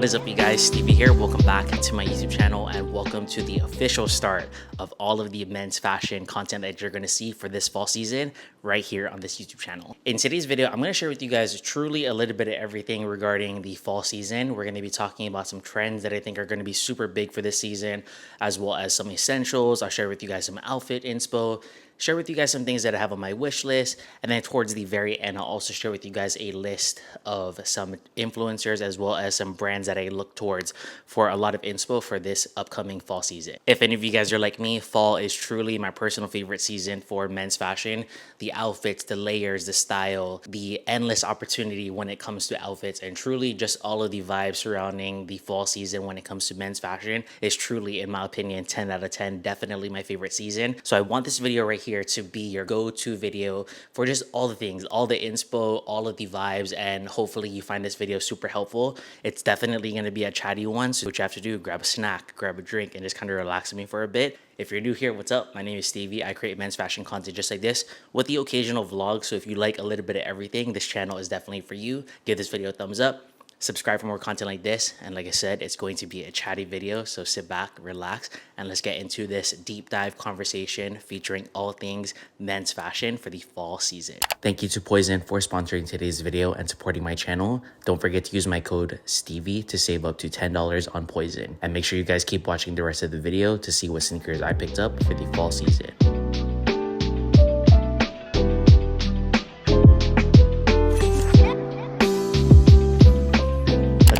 is up, you guys? Stevie here. Welcome back to my YouTube channel and welcome to the official start of all of the men's fashion content that you're going to see for this fall season right here on this YouTube channel. In today's video, I'm going to share with you guys truly a little bit of everything regarding the fall season. We're going to be talking about some trends that I think are going to be super big for this season, as well as some essentials. I'll share with you guys some outfit inspo, share with you guys some things that I have on my wish list, and then towards the very end, I'll also share with you guys a list of some influencers as well as some brands that I look towards for a lot of inspo for this upcoming fall season. If any of you guys are like me, fall is truly my personal favorite season for men's fashion. The outfits, the layers, the style, the endless opportunity when it comes to outfits, and truly just all of the vibes surrounding the fall season when it comes to men's fashion is truly, in my opinion, 10 out of 10, definitely my favorite season. So I want this video right here to be your go-to video for just all the things, all the inspo, all of the vibes, and hopefully you find this video super helpful. It's definitely going to be a chatty one, so what you have to do, grab a snack, grab a drink, and just kind of relax with me for a bit. If you're new here, what's up? My name is Stevie. I create men's fashion content just like this with the occasional vlog, so if you like a little bit of everything, this channel is definitely for you. Give this video a thumbs up. Subscribe for more content like this, and like I said, it's going to be a chatty video, so sit back, relax, and let's get into this deep dive conversation featuring all things men's fashion for the fall season. Thank you to POIZON for sponsoring today's video and supporting my channel. Don't forget to use my code STEVIE to save up to $10 on POIZON, and make sure you guys keep watching the rest of the video to see what sneakers I picked up for the fall season.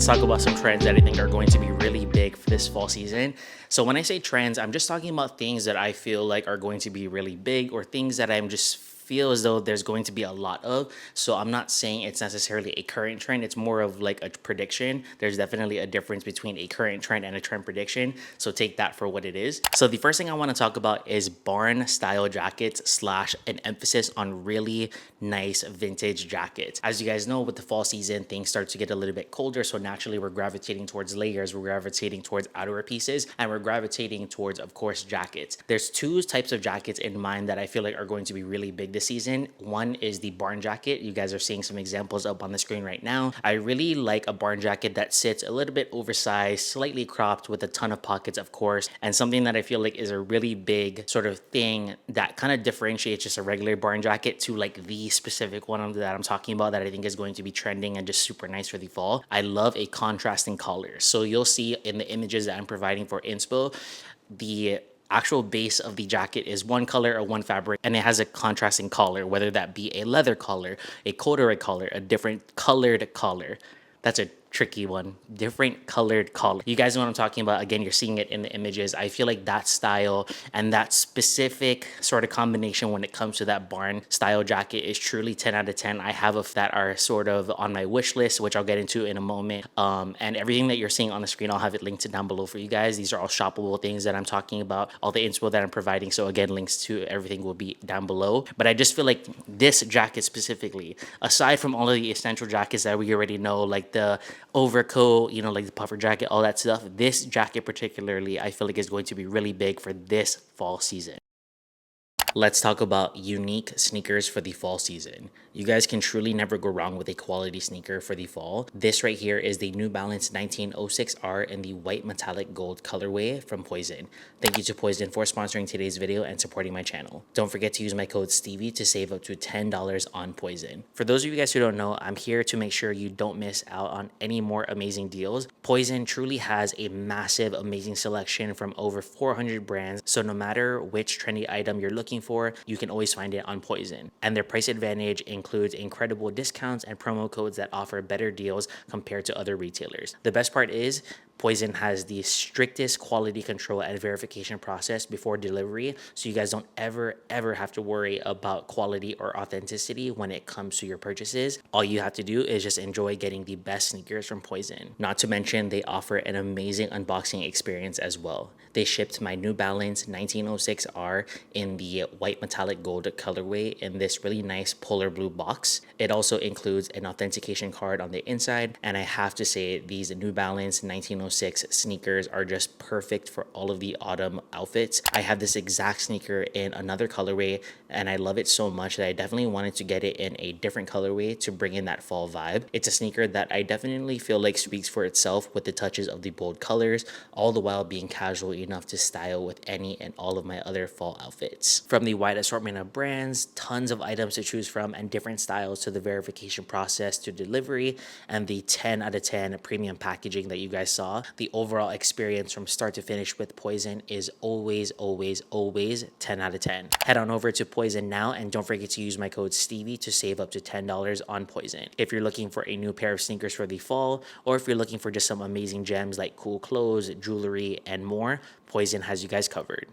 Talk about some trends that I think are going to be really big for this fall season. So when I say trends, I'm just talking about things that I feel like are going to be really big, or things that I'm just feel as though there's going to be a lot of. So I'm not saying it's necessarily a current trend. It's more of like a prediction. There's definitely a difference between a current trend and a trend prediction. So take that for what it is. So the first thing I want to talk about is barn style jackets slash an emphasis on really nice vintage jackets. As you guys know, with the fall season, things start to get a little bit colder. So naturally we're gravitating towards layers, we're gravitating towards outerwear pieces, and we're gravitating towards, of course, jackets. There's two types of jackets in mind that I feel like are going to be really big this season. One is the barn jacket. You guys are seeing some examples up on the screen right now. I really like a barn jacket that sits a little bit oversized, slightly cropped with a ton of pockets, of course, and something that I feel like is a really big sort of thing that kind of differentiates just a regular barn jacket to like the specific one that I'm talking about that I think is going to be trending and just super nice for the fall. I love a contrasting collar. So you'll see in the images that I'm providing for inspo, the actual base of the jacket is one color or one fabric, and it has a contrasting collar, whether that be a leather collar, a corduroy collar, a different colored collar. That's a tricky one. Different colored collar. You guys know what I'm talking about. Again, you're seeing it in the images. I feel like that style and that specific sort of combination when it comes to that barn style jacket is truly 10 out of 10. I have that are sort of on my wish list, which I'll get into in a moment. And everything that you're seeing on the screen, I'll have it linked to down below for you guys. These are all shoppable things that I'm talking about, all the inspo that I'm providing. So again, links to everything will be down below. But I just feel like this jacket specifically, aside from all of the essential jackets that we already know, like the overcoat, you know, like the puffer jacket, all that stuff, this jacket particularly I feel like is going to be really big for this fall season. Let's talk about unique sneakers for the fall season. You guys can truly never go wrong with a quality sneaker for the fall. This right here is the New Balance 1906R in the white metallic gold colorway from POIZON. Thank you to POIZON for sponsoring today's video and supporting my channel. Don't forget to use my code STEVIE to save up to $10 on POIZON. For those of you guys who don't know, I'm here to make sure you don't miss out on any more amazing deals. POIZON truly has a massive, amazing selection from over 400 brands. So no matter which trendy item you're looking for, you can always find it on POIZON. And their price advantage includes incredible discounts and promo codes that offer better deals compared to other retailers. The best part is POIZON has the strictest quality control and verification process before delivery, so you guys don't ever have to worry about quality or authenticity when it comes to your purchases. All you have to do is just enjoy getting the best sneakers from POIZON. Not to mention, they offer an amazing unboxing experience as well. They shipped my New Balance 1906R in the white metallic gold colorway in this really nice polar blue box. It also includes an authentication card on the inside, and I have to say these New Balance 1906 106 sneakers are just perfect for all of the autumn outfits. I have this exact sneaker in another colorway and I love it so much that I definitely wanted to get it in a different colorway to bring in that fall vibe. It's a sneaker that I definitely feel like speaks for itself with the touches of the bold colors, all the while being casual enough to style with any and all of my other fall outfits. From the wide assortment of brands, tons of items to choose from, and different styles, to the verification process to delivery, and the 10 out of 10 premium packaging that you guys saw, the overall experience from start to finish with POIZON is always 10 out of 10. Head on over to POIZON now and don't forget to use my code STEVIE to save up to $10 on POIZON. If you're looking for a new pair of sneakers for the fall, or if you're looking for just some amazing gems like cool clothes, jewelry, and more, POIZON has you guys covered.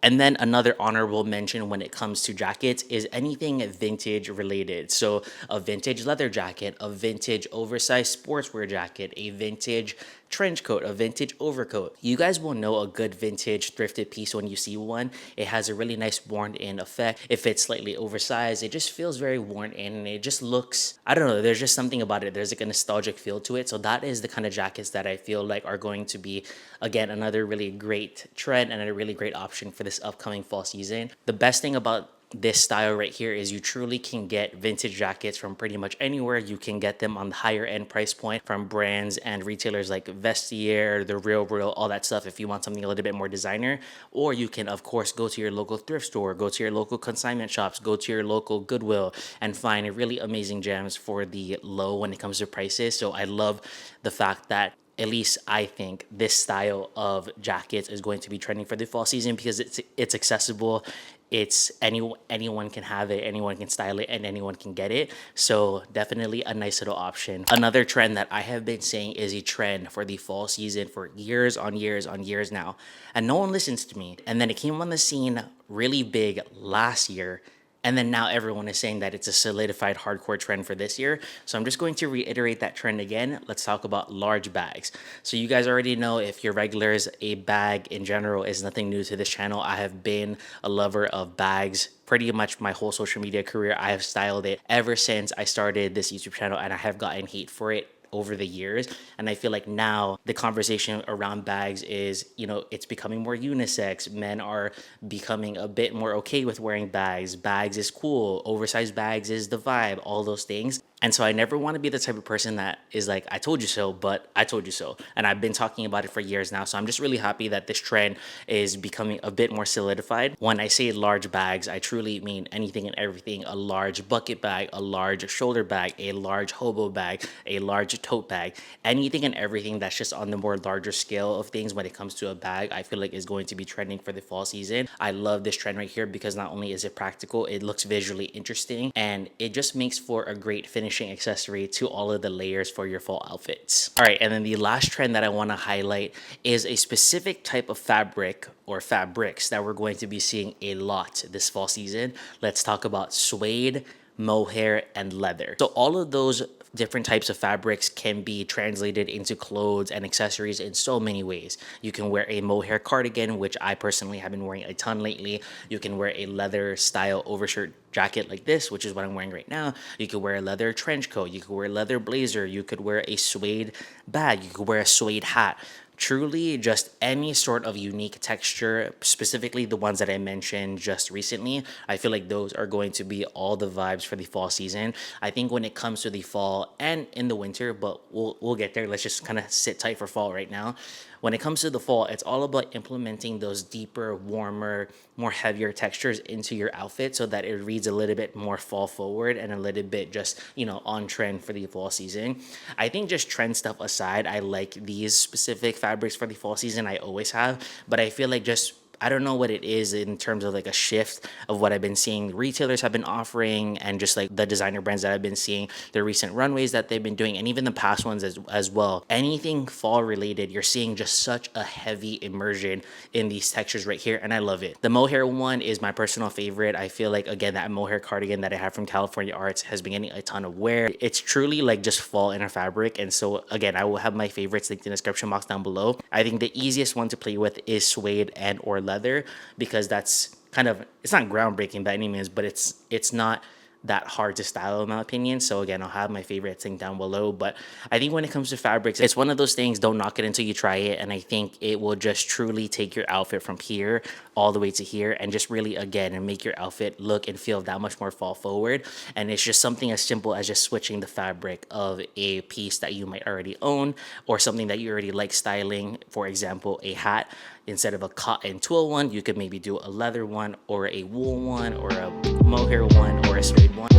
And then another honorable mention when it comes to jackets is anything vintage related. So a vintage leather jacket, a vintage oversized sportswear jacket, a vintage trench coat, a vintage overcoat. You guys will know a good vintage thrifted piece when you see one. It has a really nice worn in effect. If it's slightly oversized, it just feels very worn in and it just looks, I don't know, there's just something about it. There's like a nostalgic feel to it. So that is the kind of jackets that I feel like are going to be, again, another really great trend and a really great option for this upcoming fall season. The best thing about this style right here is you truly can get vintage jackets from pretty much anywhere. You can get them on the higher end price point from brands and retailers like Vestiaire, The Real, all that stuff if you want something a little bit more designer. Or you can, of course, go to your local thrift store, go to your local consignment shops, go to your local Goodwill and find really amazing gems for the low when it comes to prices. So I love the fact that at least I think this style of jackets is going to be trending for the fall season because it's accessible. It's anyone can have it, anyone can style it, and anyone can get it. So definitely a nice little option. Another trend that I have been saying is a trend for the fall season for years on years now, and no one listens to me. And then it came on the scene really big last year. And then now everyone is saying that it's a solidified hardcore trend for this year. So I'm just going to reiterate that trend again. Let's talk about large bags. So you guys already know, if you're regulars, a bag in general is nothing new to this channel. I have been a lover of bags pretty much my whole social media career. I have styled it ever since I started this YouTube channel, and I have gotten hate for it over the years. And I feel like now the conversation around bags is, you know, it's becoming more unisex. Men are becoming a bit more okay with wearing bags. Bags is cool. Oversized bags is the vibe, all those things. And so I never want to be the type of person that is like, I told you so, but I told you so. And I've been talking about it for years now. So I'm just really happy that this trend is becoming a bit more solidified. When I say large bags, I truly mean anything and everything. A large bucket bag, a large shoulder bag, a large hobo bag, a large tote bag, anything and everything that's just on the more larger scale of things when it comes to a bag, I feel like is going to be trending for the fall season. I love this trend right here because not only is it practical, it looks visually interesting, and it just makes for a great finishing accessory to all of the layers for your fall outfits. All right, and then the last trend that I want to highlight is a specific type of fabric or fabrics that we're going to be seeing a lot this fall season. Let's talk about suede, mohair, and leather. So all of those different types of fabrics can be translated into clothes and accessories in so many ways. You can wear a mohair cardigan, which I personally have been wearing a ton lately. You can wear a leather style overshirt jacket like this, which is what I'm wearing right now. You could wear a leather trench coat. You could wear a leather blazer. You could wear a suede bag. You could wear a suede hat. Truly just any sort of unique texture, specifically the ones that I mentioned just recently. I feel like those are going to be all the vibes for the fall season. I think when it comes to the fall and in the winter, but we'll get there. Let's just kind of sit tight for fall right now. When it comes to the fall, it's all about implementing those deeper, warmer, more heavier textures into your outfit so that it reads a little bit more fall forward and a little bit just, you know, on trend for the fall season. I think just trend stuff aside, I like these specific fabrics for the fall season. I always have, but I feel like just, I don't know what it is in terms of like a shift of what I've been seeing retailers have been offering, and just like the designer brands that I've been seeing, the recent runways that they've been doing, and even the past ones as well. Anything fall related, you're seeing just such a heavy immersion in these textures right here, and I love it. The mohair one is my personal favorite. I feel like, again, that mohair cardigan that I have from California Arts has been getting a ton of wear. It's truly like just fall in a fabric, and so again, I will have my favorites linked in the description box down below. I think the easiest one to play with is suede and or leather, because that's kind of, it's not groundbreaking by any means, but it's not that hard to style in my opinion. So again, I'll have my favorite thing down below. But I think when it comes to fabrics, it's one of those things, don't knock it until you try it. And I think it will just truly take your outfit from here all the way to here and just really, again, and make your outfit look and feel that much more fall forward. And it's just something as simple as just switching the fabric of a piece that you might already own or something that you already like styling. For example, a hat. Instead of a cotton twill one, you could maybe do a leather one or a wool one or a mohair one or a suede one.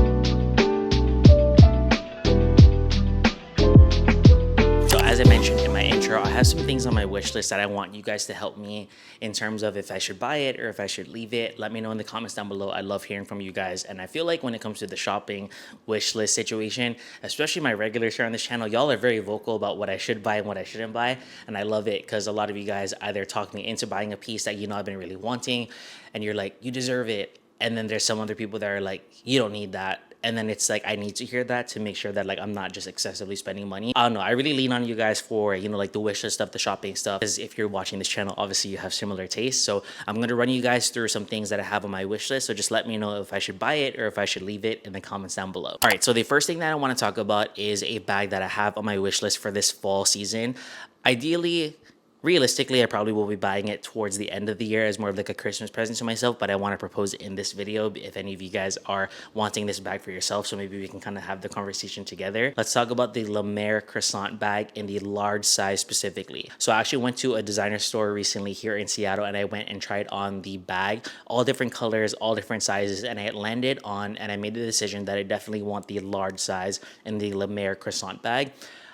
So as I mentioned in my intro, I have some things on my wish list that I want you guys to help me in terms of if I should buy it or if I should leave it. Let me know in the comments down below. I love hearing from you guys. And I feel like when it comes to the shopping wish list situation, especially my regulars here on this channel, y'all are very vocal about what I should buy and what I shouldn't buy. And I love it because a lot of you guys either talk me into buying a piece that you know I've been really wanting and you're like, you deserve it. And then there's some other people that are like, you don't need that. And then it's like, I need to hear that to make sure that like I'm not just excessively spending money. I don't know. I really lean on you guys for, you know, like the wish list stuff, the shopping stuff. Because if you're watching this channel, obviously you have similar tastes. So I'm going to run you guys through some things that I have on my wish list. So just let me know if I should buy it or if I should leave it in the comments down below. All right. So the first thing that I want to talk about is a bag that I have on my wish list for this fall season. Ideally, realistically, I probably will be buying it towards the end of the year as more of like a Christmas present to myself, but I want to propose it in this video if any of you guys are wanting this bag for yourself, so maybe we can kind of have the conversation together. Let's talk about the Leamire Croissant Bag in the large size specifically. So I actually went to a designer store recently here in Seattle and I went and tried on the bag, all different colors, all different sizes, and I landed on and I made the decision that I definitely want the large size in the Leamire Croissant Bag.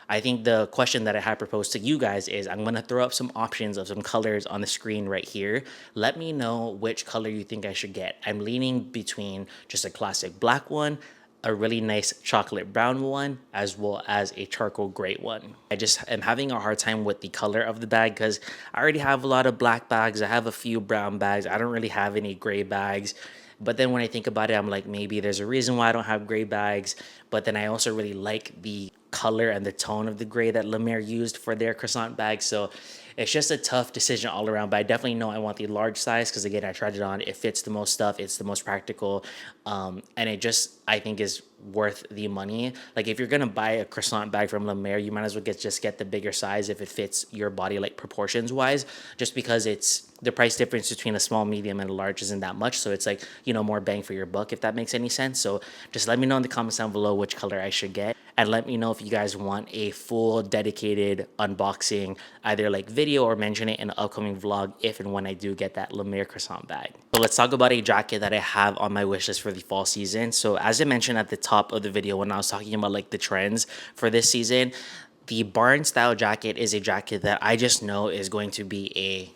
I think the question that I had proposed to you guys is I'm going to throw up some options of some colors on the screen right here. Let me know which color you think I should get. I'm leaning between just a classic black one, a really nice chocolate brown one, as well as a charcoal gray one. I just am having a hard time with the color of the bag because I already have a lot of black bags. I have a few brown bags. I don't really have any gray bags. But then when I think about it, I'm like, maybe there's a reason why I don't have gray bags. But then I also really like the color and the tone of the gray that Leamire used for their croissant bag. So it's just a tough decision all around. But I definitely know I want the large size because, again, I tried it on. It fits the most stuff. It's the most practical. And it just, I think, is worth the money. Like, if you're going to buy a croissant bag from Leamire, you might as well just get the bigger size if it fits your body, like proportions-wise, just because it's the price difference between a small, medium, and a large isn't that much. So it's like, you know, more bang for your buck, if that makes any sense. So just let me know in the comments down below which color I should get. And let me know if you guys want a full dedicated unboxing, either like video or mention it in an upcoming vlog if and when I do get that Leamire Croissant Bag. But let's talk about a jacket that I have on my wish list for the fall season. So as I mentioned at the top of the video when I was talking about like the trends for this season, the barn style jacket is a jacket that I just know is going to be a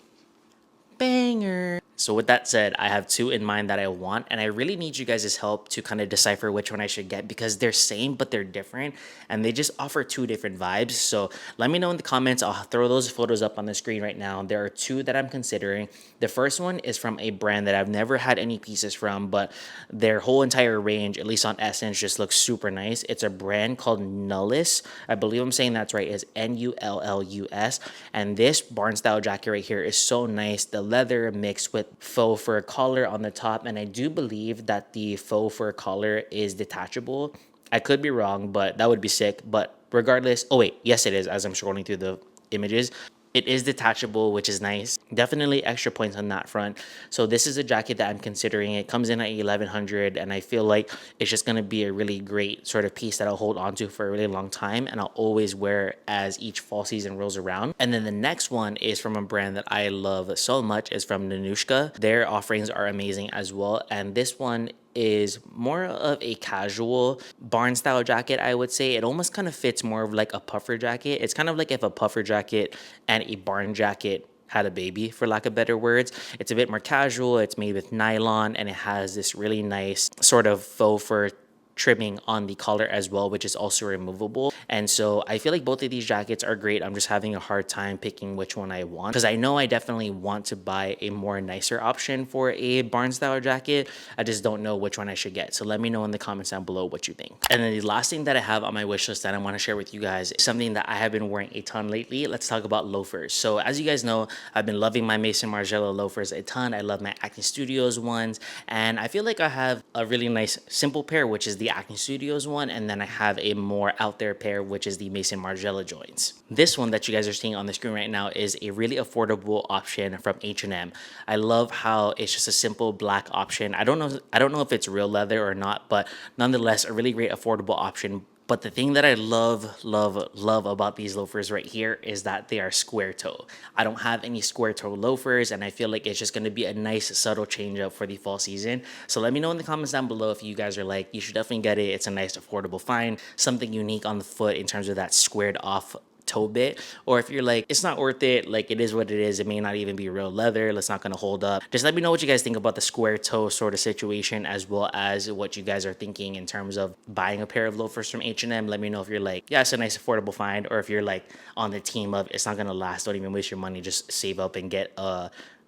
banger. So with that said, I have two in mind that I want, and I really need you guys' help to kind of decipher which one I should get because they're same, but they're different, and they just offer two different vibes. So let me know in the comments. I'll throw those photos up on the screen right now. There are two that I'm considering. The first one is from a brand that I've never had any pieces from, but their whole entire range, at least on Essence, just looks super nice. It's a brand called Nullus. I believe I'm saying that's right. It's Nullus. And this barn style jacket right here is so nice. The leather mixed with faux fur collar on the top, and I do believe that the faux fur collar is detachable. I could be wrong, but that would be sick. But regardless, oh wait, yes it is, as I'm scrolling through the images. It is detachable, which is nice. Definitely extra points on that front. So this is a jacket that I'm considering. It comes in at $1,100, and I feel like it's just going to be a really great sort of piece that I'll hold on to for a really long time, and I'll always wear as each fall season rolls around. And then the next one is from a brand that I love so much. Is from Nanushka. Their offerings are amazing as well, and this one is more of a casual barn style jacket, I would say. It almost kind of fits more of like a puffer jacket. It's kind of like if a puffer jacket and a barn jacket had a baby, for lack of better words. It's a bit more casual. It's made with nylon, and it has this really nice sort of faux fur trimming on the collar as well, which is also removable. And so I feel like both of these jackets are great. I'm just having a hard time picking which one I want, because I know I definitely want to buy a more nicer option for a barn style jacket. I just don't know which one I should get. So let me know in the comments down below what you think. And then the last thing that I have on my wish list that I want to share with you guys is something that I have been wearing a ton lately. Let's talk about loafers. So as you guys know, I've been loving my Maison Margiela loafers a ton. I love my Acne Studios ones, and I feel like I have a really nice simple pair, which is the Acne Studios one, and then I have a more out there pair, which is the Maison Margiela joints. This one that you guys are seeing on the screen right now is a really affordable option from H&M. I love how it's just a simple black option. I don't know if it's real leather or not, but nonetheless a really great affordable option. But the thing that I love about these loafers right here is that they are square toe. I don't have any square toe loafers, and I feel like it's just going to be a nice subtle change up for the fall season. So let me know in the comments down below if you guys are like, you should definitely get it. It's a nice affordable find, something unique on the foot in terms of that squared off toe bit, or if you're like, it's not worth it, like it is what it is, it may not even be real leather, it's not gonna hold up. Just let me know what you guys think about the square toe sort of situation, as well as what you guys are thinking in terms of buying a pair of loafers from H&M. Let me know if you're like, yeah, it's a nice affordable find, or if you're like on the team of it's not gonna last, don't even waste your money, just save up and get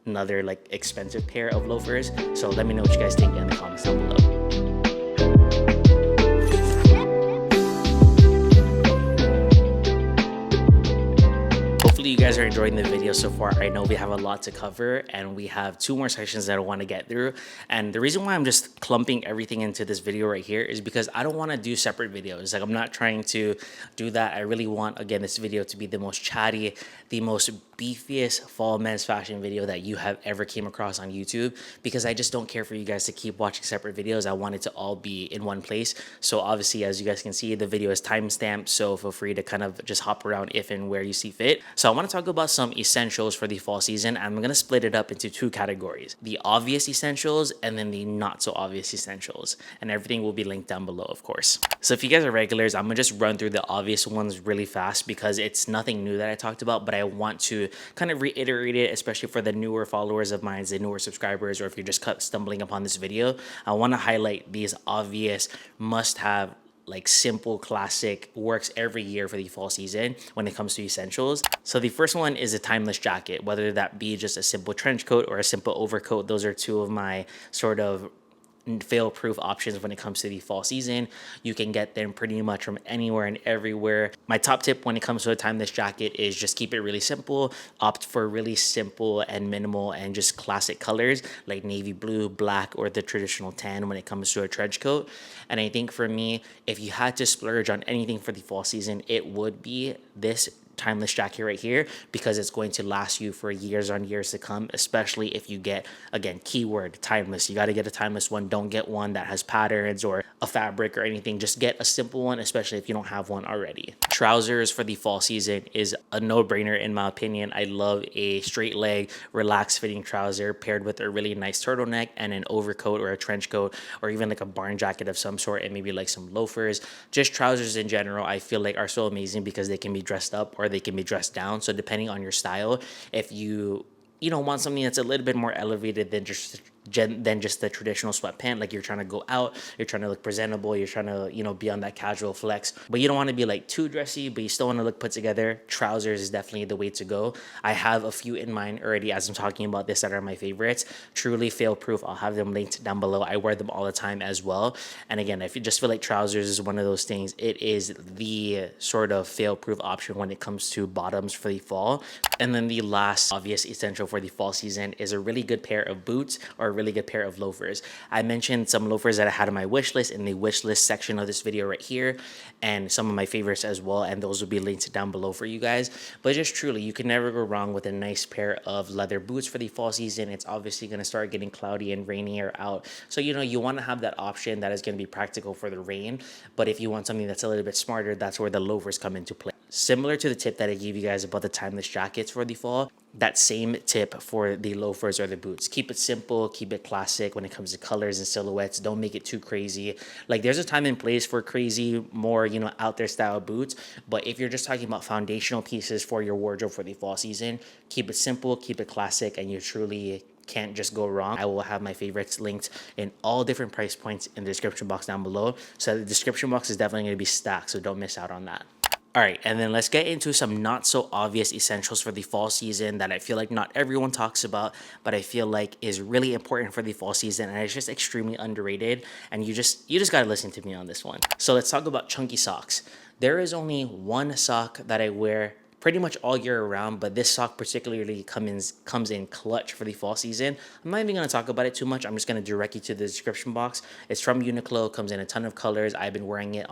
another like expensive pair of loafers. So let me know what you guys think in the comments down below. Hopefully you guys are enjoying the video so far. I know we have a lot to cover, and we have 2 more sections that I want to get through. And the reason why I'm just clumping everything into this video right here is because I don't want to do separate videos. Like, I'm not trying to do that. I really want, again, this video to be the most chatty, the most beefiest fall men's fashion video that you have ever came across on YouTube, because I just don't care for you guys to keep watching separate videos. I want it to all be in one place. So obviously, as you guys can see, the video is timestamped, so feel free to kind of just hop around if and where you see fit. So I want to talk about some essentials for the fall season. I'm going to split it up into 2 categories: the obvious essentials and then the not so obvious essentials. And everything will be linked down below, of course. So if you guys are regulars, I'm going to just run through the obvious ones really fast, because it's nothing new that I talked about, but I want to kind of reiterate it, especially for the newer followers of mine, the newer subscribers, or if you're just stumbling upon this video. I want to highlight these obvious must-have, like simple classic, works every year for the fall season when it comes to essentials. So the first one is a timeless jacket, whether that be just a simple trench coat or a simple overcoat. Those are 2 of my sort of fail-proof options when it comes to the fall season. You can get them pretty much from anywhere and everywhere. My top tip when it comes to a timeless jacket is just keep it really simple. Opt for really simple and minimal and just classic colors like navy blue, black, or the traditional tan when it comes to a trench coat. And I think for me, if you had to splurge on anything for the fall season, it would be this timeless jacket right here, because it's going to last you for years on years to come, especially if you get, again, keyword timeless. You got to get a timeless one. Don't get one that has patterns or a fabric or anything. Just get a simple one, especially if you don't have one already. Trousers for the fall season is a no-brainer in my opinion. I love a straight leg, relaxed fitting trouser paired with a really nice turtleneck and an overcoat or a trench coat, or even like a barn jacket of some sort, and maybe like some loafers. Just trousers in general, I feel like are so amazing because they can be dressed up or they can be dressed down. So depending on your style, if you want something that's a little bit more elevated than just the traditional sweatpant, like you're trying to go out, you're trying to look presentable, you're trying to be on that casual flex, but you don't want to be like too dressy, but you still want to look put together, trousers is definitely the way to go. I have a few in mind already as I'm talking about this that are my favorites. Truly fail proof. I'll have them linked down below. I wear them all the time as well. And again, if you just feel like trousers is one of those things, it is the sort of fail proof option when it comes to bottoms for the fall. And then the last obvious essential for the fall season is a really good pair of boots or a really good pair of loafers. I mentioned some loafers that I had on my wish list in the wish list section of this video right here, and some of my favorites as well, and those will be linked down below for you guys. But just truly, you can never go wrong with a nice pair of leather boots for the fall season. It's obviously going to start getting cloudy and rainier out, so you want to have that option that is going to be practical for the rain. But if you want something that's a little bit smarter, that's where the loafers come into play. Similar to the tip that I gave you guys about the timeless jackets for the fall, that same tip for the loafers or the boots. Keep it simple, keep it classic when it comes to colors and silhouettes. Don't make it too crazy. Like, there's a time and place for crazy, more, out there style boots. But if you're just talking about foundational pieces for your wardrobe for the fall season, keep it simple, keep it classic, and you truly can't just go wrong. I will have my favorites linked in all different price points in the description box down below. So the description box is definitely going to be stacked, so don't miss out on that. All right, and then let's get into some not so obvious essentials for the fall season that I feel like not everyone talks about, but I feel like is really important for the fall season, and it's just extremely underrated. And you just gotta listen to me on this one. So let's talk about chunky socks. There is only one sock that I wear pretty much all year around, but this sock particularly comes in clutch for the fall season. I'm not even going to talk about it too much. I'm just going to direct you to the description box. It's from Uniqlo, comes in a ton of colors. I've been wearing it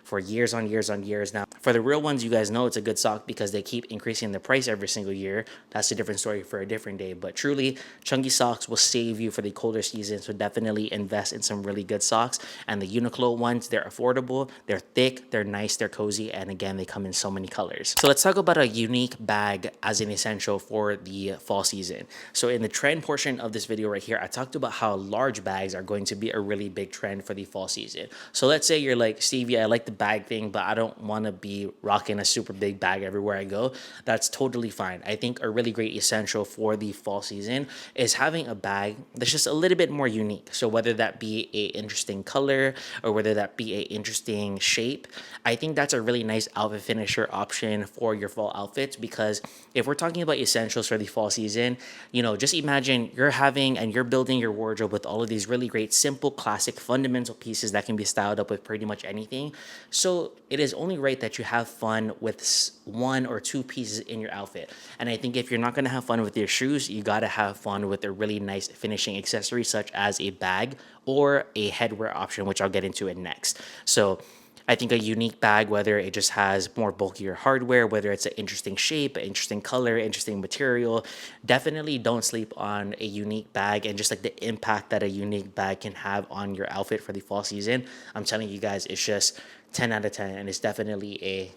for years on years now. For the real ones, you guys know it's a good sock because they keep increasing the price every single year. That's a different story for a different day, but truly chunky socks will save you for the colder season, so definitely invest in some really good socks. And the Uniqlo ones, they're affordable, they're thick, they're nice, they're cozy, and again, they come in so many colors. So let's talk about a unique bag as an essential for the fall season. So in the trend portion of this video right here, I talked about how large bags are going to be a really big trend for the fall season. So let's say you're like, Stevie, I like the bag thing, but I don't want to be rocking a super big bag everywhere I go. That's totally fine. I think a really great essential for the fall season is having a bag that's just a little bit more unique. So whether that be a interesting color or whether that be a interesting shape, I think that's a really nice outfit finisher option for your fall outfits, because if we're talking about essentials for the fall season, you know, just imagine you're building your wardrobe with all of these really great, simple, classic, fundamental pieces that can be styled up with pretty much anything. So it is only right that you have fun with one or two pieces in your outfit. And I think if you're not going to have fun with your shoes, you got to have fun with a really nice finishing accessory such as a bag or a headwear option, which I'll get into it next. So I think a unique bag, whether it just has more bulkier hardware, whether it's an interesting shape, an interesting color, interesting material, definitely don't sleep on a unique bag and just like the impact that a unique bag can have on your outfit for the fall season. I'm telling you guys, it's just 10 out of 10, and it's definitely a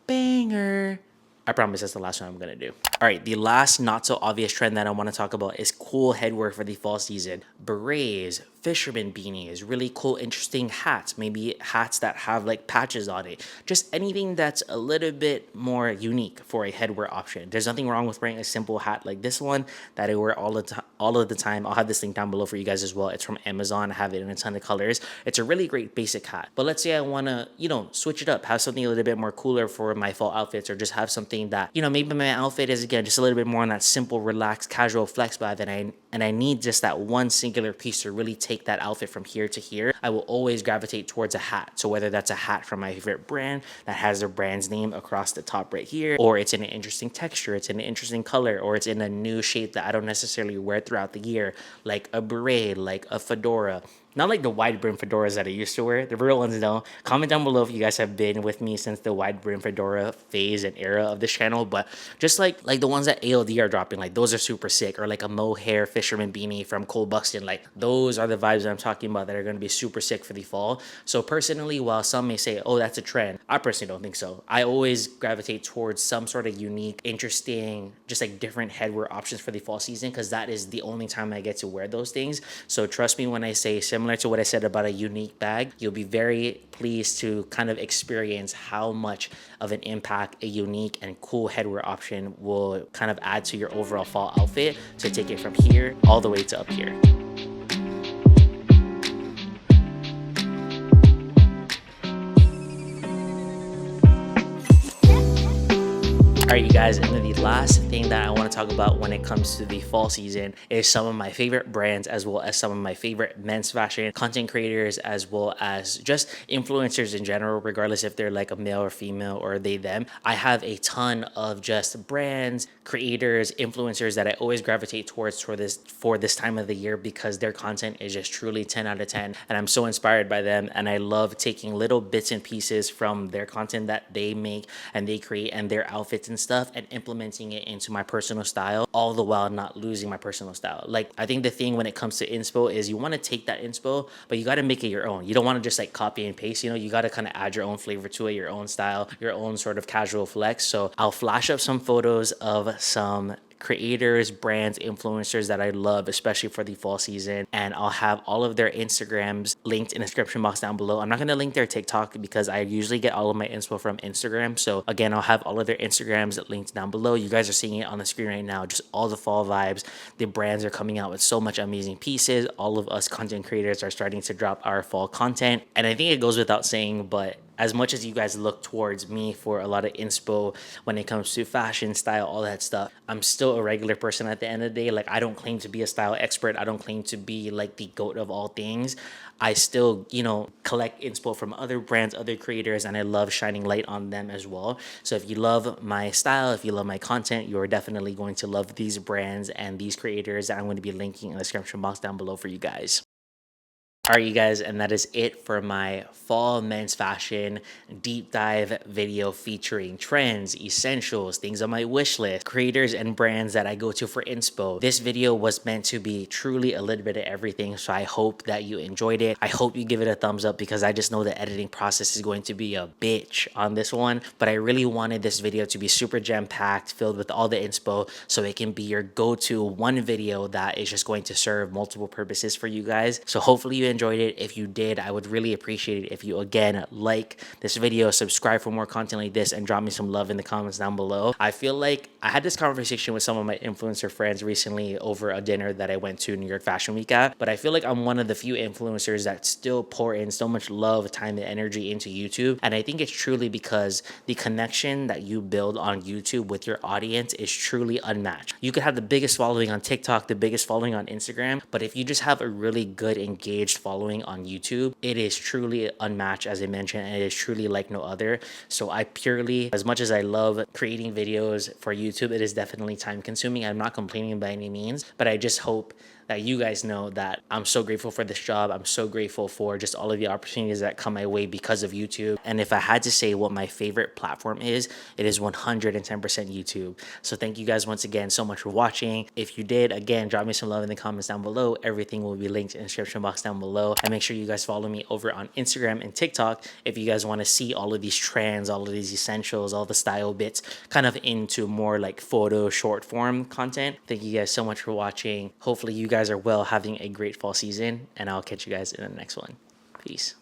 banger. I promise that's the last one I'm going to do. All right, the last not so obvious trend that I want to talk about is cool headwear for the fall season. Berets, fisherman beanies, really cool, interesting hats, maybe hats that have like patches on it. Just anything that's a little bit more unique for a headwear option. There's nothing wrong with wearing a simple hat like this one that I wear all of the time. I'll have this link down below for you guys as well. It's from Amazon. I have it in a ton of colors. It's a really great basic hat. But let's say I want to, you know, switch it up, have something a little bit more cooler for my fall outfits, or just have something that, you know, maybe my outfit is again just a little bit more on that simple, relaxed, casual flex vibe, and I need just that one singular piece to really take that outfit from here to here. I will always gravitate towards a hat. So whether that's a hat from my favorite brand that has their brand's name across the top right here, or it's in an interesting texture, it's in an interesting color, or it's in a new shape that I don't necessarily wear throughout the year, like a beret, like a fedora. Not like the wide brim fedoras that I used to wear. The real ones though. Comment down below if you guys have been with me since the wide brim fedora phase and era of this channel. But just like the ones that ALD are dropping, like those are super sick. Or like a Mohair fisherman beanie from Cole Buxton. Like those are the vibes that I'm talking about that are going to be super sick for the fall. So personally, while some may say, oh, that's a trend, I personally don't think so. I always gravitate towards some sort of unique, interesting, just like different headwear options for the fall season, because that is the only time I get to wear those things. So trust me when I say similar to what I said about a unique bag, you'll be very pleased to kind of experience how much of an impact a unique and cool headwear option will kind of add to your overall fall outfit to take it from here all the way to up here. All right, you guys, and then the last thing that I want to talk about when it comes to the fall season is some of my favorite brands, as well as some of my favorite men's fashion content creators, as well as just influencers in general, regardless if they're like a male or female or they, them. I have a ton of just brands, creators, influencers that I always gravitate towards for this time of the year, because their content is just truly 10 out of 10. And I'm so inspired by them. And I love taking little bits and pieces from their content that they make and they create and their outfits and stuff, and implementing it into my personal style, all the while not losing my personal style. Like, I think the thing when it comes to inspo is you want to take that inspo, but you got to make it your own. You don't want to just like copy and paste, you know, you got to kind of add your own flavor to it, your own style, your own sort of casual flex. So I'll flash up some photos of some creators, brands, influencers that I love, especially for the fall season. And I'll have all of their Instagrams linked in the description box down below. I'm not going to link their TikTok because I usually get all of my inspo from Instagram. So again, I'll have all of their Instagrams linked down below. You guys are seeing it on the screen right now, just all the fall vibes. The brands are coming out with so much amazing pieces. All of us content creators are starting to drop our fall content. And I think it goes without saying, but as much as you guys look towards me for a lot of inspo when it comes to fashion, style, all that stuff, I'm still a regular person at the end of the day. Like, I don't claim to be a style expert. I don't claim to be like the GOAT of all things. I still, collect inspo from other brands, other creators, and I love shining light on them as well. So if you love my style, if you love my content, you're definitely going to love these brands and these creators that I'm going to be linking in the description box down below for you guys. All right, you guys, and that is it for my fall men's fashion deep dive video featuring trends, essentials, things on my wish list, creators and brands that I go to for inspo. This video was meant to be truly a little bit of everything, so I hope that you enjoyed it. I hope you give it a thumbs up because I just know the editing process is going to be a bitch on this one, but I really wanted this video to be super jam-packed, filled with all the inspo, so it can be your go-to one video that is just going to serve multiple purposes for you guys. So hopefully you enjoyed it. If you did, I would really appreciate it if you again like this video, subscribe for more content like this, and drop me some love in the comments down below. I feel like I had this conversation with some of my influencer friends recently over a dinner that I went to New York Fashion Week at, but I feel like I'm one of the few influencers that still pour in so much love, time, and energy into YouTube. And I think it's truly because the connection that you build on YouTube with your audience is truly unmatched. You could have the biggest following on TikTok, the biggest following on Instagram, but if you just have a really good engaged following on YouTube, it is truly unmatched, as I mentioned, and it is truly like no other. So I purely, as much as I love creating videos for YouTube, it is definitely time consuming. I'm not complaining by any means, but I just hope that you guys know that I'm so grateful for this job. I'm so grateful for just all of the opportunities that come my way because of YouTube. And if I had to say what my favorite platform is, it is 110% YouTube. So thank you guys once again so much for watching. If you did, again, drop me some love in the comments down below. Everything will be linked in the description box down below. And make sure you guys follow me over on Instagram and TikTok if you guys want to see all of these trends, all of these essentials, all the style bits, kind of into more like photo short form content. Thank you guys so much for watching. Hopefully you guys are well, having a great fall season, and I'll catch you guys in the next one. Peace.